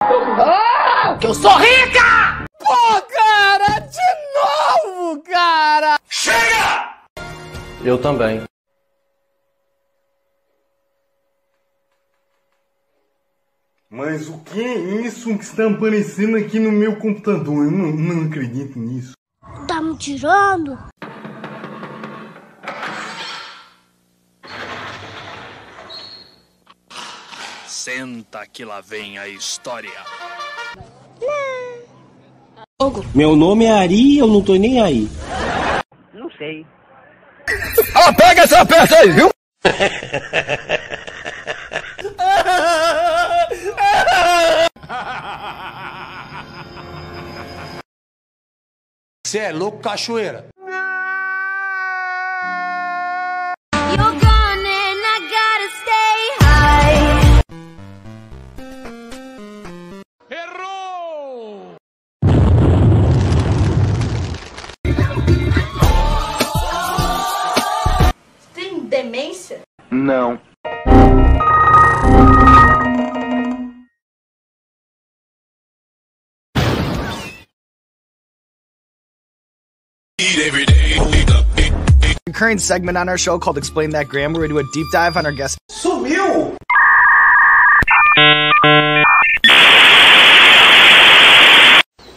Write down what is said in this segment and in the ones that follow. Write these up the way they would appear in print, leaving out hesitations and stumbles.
Ah, que eu sou rica! Pô, cara, de novo, cara! Chega! Eu também. Mas o que é isso que está aparecendo aqui no meu computador? Eu não acredito nisso. Tá me tirando? Senta que lá vem a história. Meu nome é Ari e eu não tô nem aí. Não sei. Ah, pega essa peça aí, viu? Você é louco, cachoeira? Errou! Tem demência? Não. Current segment on our show called Explain That Grammar, where we do a deep dive on our guest. Sumiu!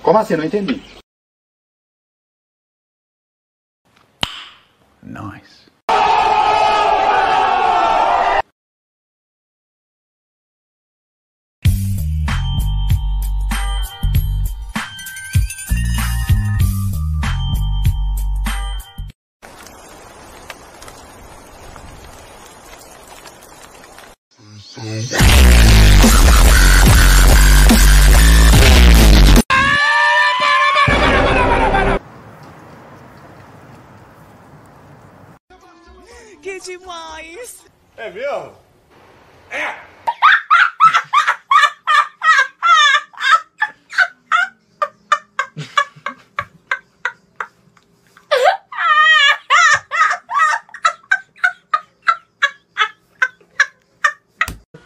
Como assim? Não entendi. Nice. Que demais! É mesmo? É!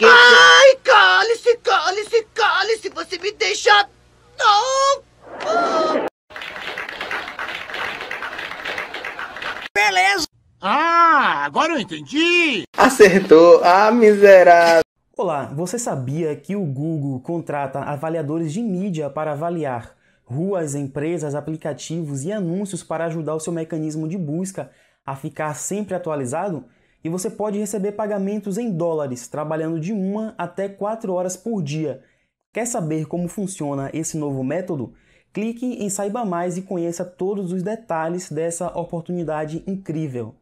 Ai, cale-se, cale-se, cale-se, você me deixa... Não! Beleza! Ah, agora eu entendi! Acertou, miserável. Olá, você sabia que o Google contrata avaliadores de mídia para avaliar ruas, empresas, aplicativos e anúncios para ajudar o seu mecanismo de busca a ficar sempre atualizado? E você pode receber pagamentos em dólares, trabalhando de 1 até 4 horas por dia. Quer saber como funciona esse novo método? Clique em Saiba Mais e conheça todos os detalhes dessa oportunidade incrível.